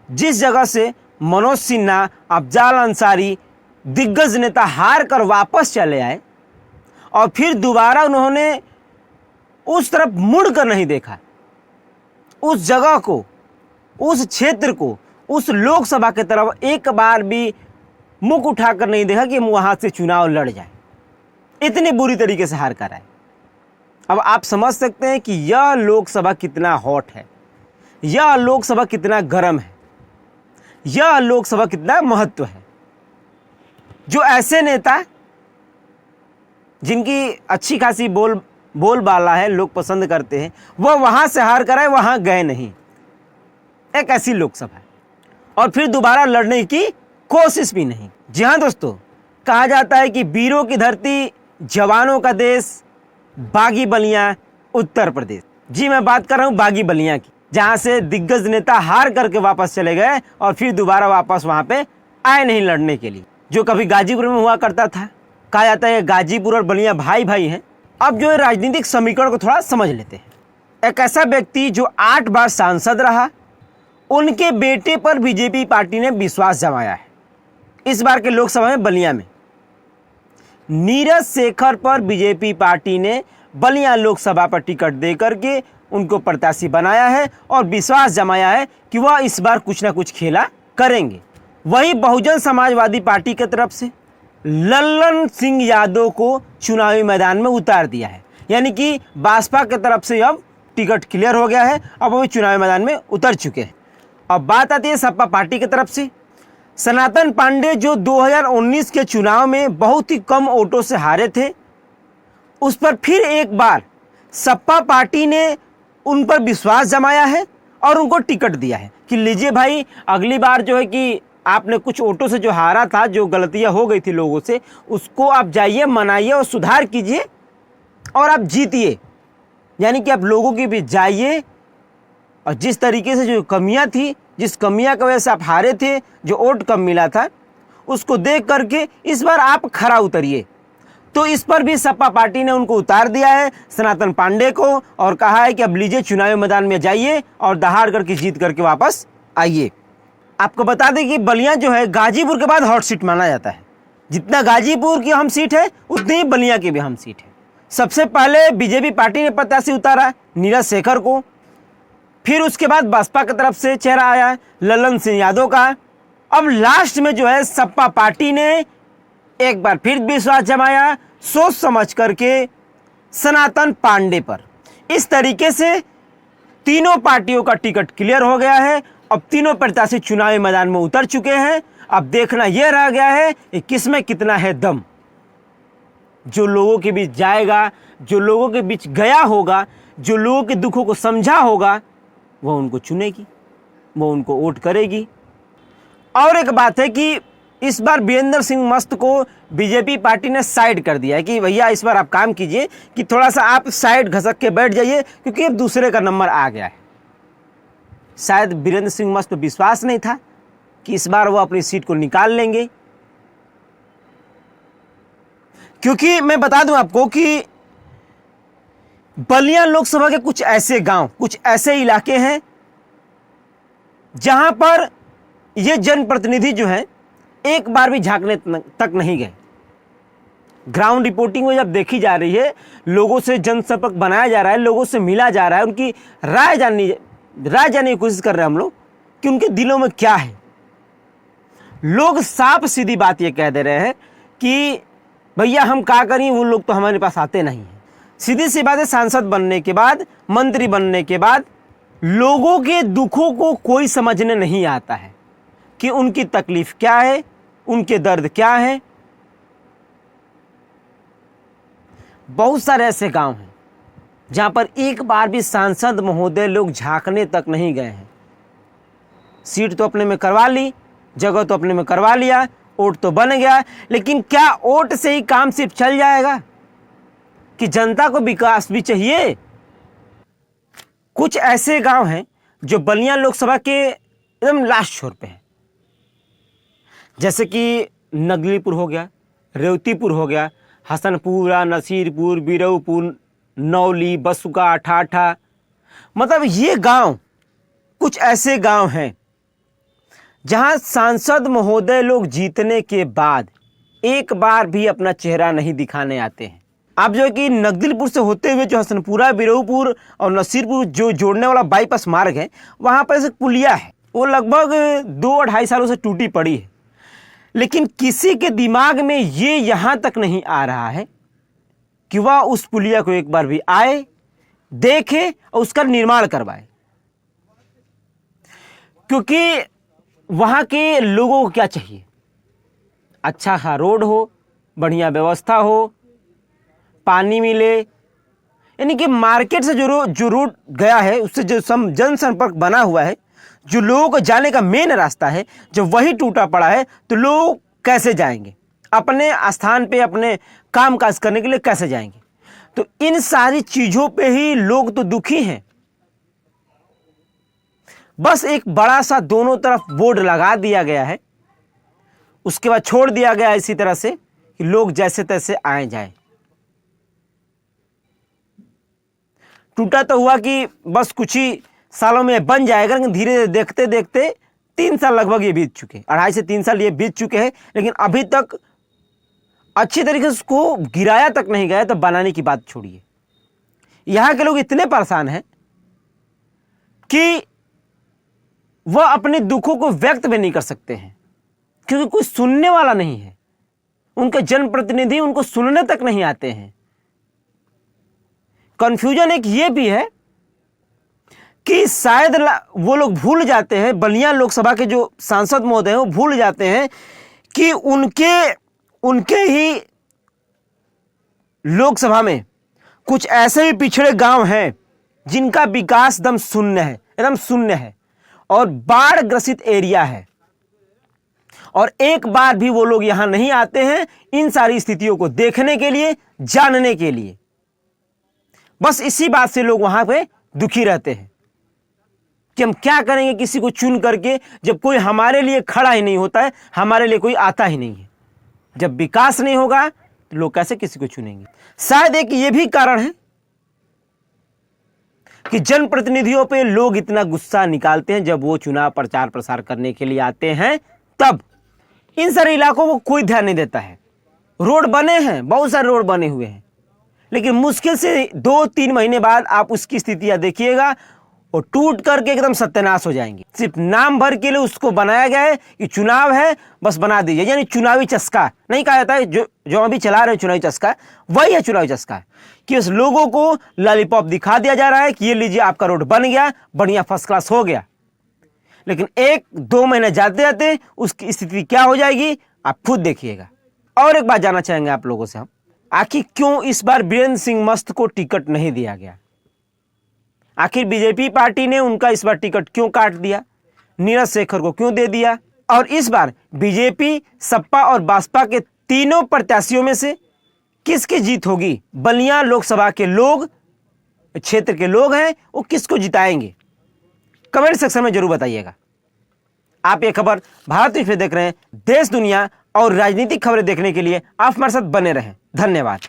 जिस जगह से मनोज सिन्हा, अफजाल अंसारी, दिग्गज नेता हार कर वापस चले आए और फिर दोबारा उन्होंने उस तरफ मुड़ कर नहीं देखा, उस जगह को, उस क्षेत्र को, उस लोकसभा की तरफ एक बार भी मुख उठाकर नहीं देखा कि वहां से चुनाव लड़ जाए। इतनी बुरी तरीके से हार कर आए। अब आप समझ सकते हैं कि यह लोकसभा कितना हॉट है, यह लोकसभा कितना गर्म है, यह लोकसभा कितना महत्व है। जो ऐसे नेता जिनकी अच्छी खासी बोलबाला है, लोग पसंद करते हैं, वह वहां से हार कर आए, वहां गए नहीं। एक ऐसी लोकसभा है और फिर दोबारा लड़ने की कोशिश भी नहीं। जी हाँ दोस्तों, कहा जाता है कि वीरों की धरती, जवानों का देश, बागी बलिया उत्तर प्रदेश। जी मैं बात कर रहा हूं बागी बलिया की, जहां से दिग्गज नेता हार करके वापस चले गए और फिर दोबारा वापस वहां पे आए नहीं लड़ने के लिए, जो कभी गाजीपुर में हुआ करता था। कहा जाता है गाजीपुर और बलिया भाई भाई हैं। अब जो है राजनीतिक समीकरण को थोड़ा समझ लेते हैं। एक ऐसा व्यक्ति जो 8 बार सांसद रहा, उनके बेटे पर बीजेपी पार्टी ने विश्वास जमाया है। इस बार के लोकसभा में बलिया में नीरज शेखर पर बीजेपी पार्टी ने बलिया लोकसभा पर टिकट देकर के उनको प्रत्याशी बनाया है और विश्वास जमाया है कि वह इस बार कुछ ना कुछ खेला करेंगे। वही बहुजन समाजवादी पार्टी की तरफ से लल्लन सिंह यादव को चुनावी मैदान में उतार दिया है, यानी कि भाजपा की तरफ से अब टिकट क्लियर हो गया है, अब वो चुनावी मैदान में उतर चुके हैं। अब बात आती है सपा पार्टी की तरफ से सनातन पांडे, जो 2019 के चुनाव में बहुत ही कम वोटों से हारे थे, उस पर फिर एक बार सपा पार्टी ने उन पर विश्वास जमाया है और उनको टिकट दिया है कि लीजिए भाई, अगली बार जो है कि आपने कुछ वोटों से जो हारा था, जो गलतियां हो गई थी लोगों से, उसको आप जाइए, मनाइए और सुधार कीजिए और आप जीतिए। यानी कि आप लोगों के बीच जाइए और जिस तरीके से जो कमियां थी, जिस कमियां की वजह से आप हारे थे, जो वोट कम मिला था, उसको देख करके इस बार आप खरा उतरिए। तो इस पर भी सपा पार्टी ने उनको उतार दिया है, सनातन पांडे को, और कहा है कि अब लीजिए चुनावी मैदान में जाइए और दहाड़ करके जीत करके वापस आइए। आपको बता दें कि बलिया जो है गाजीपुर के बाद हॉट सीट माना जाता है। जितना गाजीपुर की अहम सीट है, उतनी ही बलिया की भी अहम सीट है। सबसे पहले बीजेपी पार्टी ने प्रत्याशी उतारा नीरज शेखर को, फिर उसके बाद बसपा की तरफ से चेहरा आया लल्लन सिंह यादव का। अब लास्ट में जो है सपा पार्टी ने एक बार फिर विश्वास जमाया, सोच समझ करके सनातन पांडे पर। इस तरीके से तीनों पार्टियों का टिकट क्लियर हो गया है। अब तीनों प्रत्याशी चुनावी मैदान में उतर चुके हैं। अब देखना यह रह गया है कि किसमें कितना है दम। जो लोगों के बीच जाएगा, जो लोगों के बीच गया होगा, जो लोगों के दुखों को समझा होगा, वह उनको चुनेगी, वो उनको वोट करेगी। और एक बात है कि इस बार वीरेंद्र सिंह मस्त को बीजेपी पार्टी ने साइड कर दिया है कि भैया इस बार आप काम कीजिए कि थोड़ा सा आप साइड घसक के बैठ जाइए, क्योंकि अब दूसरे का नंबर आ गया है। शायद वीरेंद्र सिंह मस्त पर विश्वास नहीं था कि इस बार वो अपनी सीट को निकाल लेंगे, क्योंकि मैं बता दूं आपको कि बलिया लोकसभा के कुछ ऐसे गांव, कुछ ऐसे इलाके हैं जहां पर ये जनप्रतिनिधि जो है एक बार भी झांकने तक नहीं गए। ग्राउंड रिपोर्टिंग में जब देखी जा रही है, लोगों से जनसंपर्क बनाया जा रहा है, लोगों से मिला जा रहा है, उनकी राय जानने की कोशिश कर रहे हैं हम लोग कि उनके दिलों में क्या है। लोग साफ सीधी बात ये कह दे रहे हैं कि भैया हम क्या करें, वो लोग तो हमारे पास आते नहीं हैं। सीधी सी बात है, सांसद बनने के बाद, मंत्री बनने के बाद लोगों के दुखों को कोई समझने नहीं आता है कि उनकी तकलीफ क्या है, उनके दर्द क्या है। बहुत सारे ऐसे गांव हैं जहां पर एक बार भी सांसद महोदय लोग झांकने तक नहीं गए हैं। सीट तो अपने में करवा ली, जगह तो अपने में करवा लिया, वोट तो बन गया, लेकिन क्या वोट से ही काम सिर्फ चल जाएगा कि जनता को विकास भी चाहिए। कुछ ऐसे गांव हैं जो बलिया लोकसभा के एकदम लास्ट छोर पे हैं, जैसे कि नगलीपुर हो गया, रेवतीपुर हो गया, हसनपुरा, नसीरपुर, बिरऊपुर, नौली, बसुका, अठाठा। मतलब ये गांव कुछ ऐसे गांव हैं जहां सांसद महोदय लोग जीतने के बाद एक बार भी अपना चेहरा नहीं दिखाने आते हैं। आप जो है कि नगदिलपुर से होते हुए जो हसनपुरा, बिरऊपुर और नसीरपुर जो जोड़ने वाला बाईपास मार्ग है, वहाँ पर एक पुलिया है, वो लगभग 2-2.5 सालों से टूटी पड़ी है। लेकिन किसी के दिमाग में ये यहाँ तक नहीं आ रहा है कि वह उस पुलिया को एक बार भी आए, देखे और उसका निर्माण करवाए। क्योंकि वहाँ के लोगों को क्या चाहिए? अच्छा सा रोड हो, बढ़िया व्यवस्था हो, पानी मिले, यानी कि मार्केट से जो रोड गया है उससे जो जनसंपर्क बना हुआ है, जो लोगों को जाने का मेन रास्ता है, जब वही टूटा पड़ा है तो लोग कैसे जाएंगे? अपने स्थान पे अपने काम काज करने के लिए कैसे जाएंगे? तो इन सारी चीज़ों पे ही लोग तो दुखी हैं। बस एक बड़ा सा दोनों तरफ बोर्ड लगा दिया गया है, उसके बाद छोड़ दिया गया इसी तरह से कि लोग जैसे तैसे आए जाए। टूटा तो हुआ कि बस कुछ ही सालों में बन जाएगा, लेकिन धीरे धीरे देखते देखते 3 साल लगभग ये बीत चुके, 2.5 से 3 साल ये बीत चुके हैं, लेकिन अभी तक अच्छी तरीके से उसको गिराया तक नहीं गया। तो बनाने की बात छोड़िए, यहाँ के लोग इतने परेशान हैं कि वह अपने दुखों को व्यक्त भी नहीं कर सकते हैं, क्योंकि कोई सुनने वाला नहीं है। उनके जनप्रतिनिधि उनको सुनने तक नहीं आते हैं। कंफ्यूजन एक ये भी है कि शायद वो लोग भूल जाते हैं, बलिया लोकसभा के जो सांसद महोदय हैं वो भूल जाते हैं कि उनके ही लोकसभा में कुछ ऐसे भी पिछड़े गांव हैं जिनका विकास एकदम शून्य है और बाढ़ ग्रसित एरिया है, और एक बार भी वो लोग यहां नहीं आते हैं इन सारी स्थितियों को देखने के लिए, जानने के लिए। बस इसी बात से लोग वहां पे दुखी रहते हैं कि हम क्या करेंगे किसी को चुन करके, जब कोई हमारे लिए खड़ा ही नहीं होता है, हमारे लिए कोई आता ही नहीं है। जब विकास नहीं होगा तो लोग कैसे किसी को चुनेंगे? शायद एक ये भी कारण है कि जनप्रतिनिधियों पे लोग इतना गुस्सा निकालते हैं जब वो चुनाव प्रचार प्रसार करने के लिए आते हैं, तब इन सारे इलाकों को कोई ध्यान नहीं देता है। रोड बने हैं, बहुत सारे रोड बने हुए हैं, लेकिन मुश्किल से 2-3 महीने बाद आप उसकी स्थितियां देखिएगा, वो टूट करके एकदम सत्यानाश हो जाएंगे। सिर्फ नाम भर के लिए उसको बनाया गया है कि चुनाव है, बस बना दीजिए। यानी चुनावी चस्का नहीं कहा जाता है, जो अभी चला रहे चुनावी चस्का, वही है चुनावी चस्का, कि उस लोगों को लॉलीपॉप दिखा दिया जा रहा है कि ये लीजिए आपका रोड बन गया, बढ़िया फर्स्ट क्लास हो गया। लेकिन 1-2 महीने जाते जाते उसकी स्थिति क्या हो जाएगी आप खुद देखिएगा। और एक बात जानना चाहेंगे आप लोगों से हम, आखिर क्यों इस बार बीरेंद्र सिंह मस्त को टिकट नहीं दिया गया? आखिर बीजेपी पार्टी ने उनका इस बार टिकट क्यों काट दिया? नीरज शेखर को क्यों दे दिया? और इस बार बीजेपी, सपा और बसपा के तीनों प्रत्याशियों में से किसकी जीत होगी? बलिया लोकसभा के लोग, क्षेत्र के लोग हैं, वो किसको जिताएंगे? कमेंट सेक्शन में जरूर बताइएगा। आप ये खबर भारत न्यूज़ पे देख रहे हैं। देश, दुनिया और राजनीतिक खबरें देखने के लिए आप हमारे साथ बने रहें। धन्यवाद।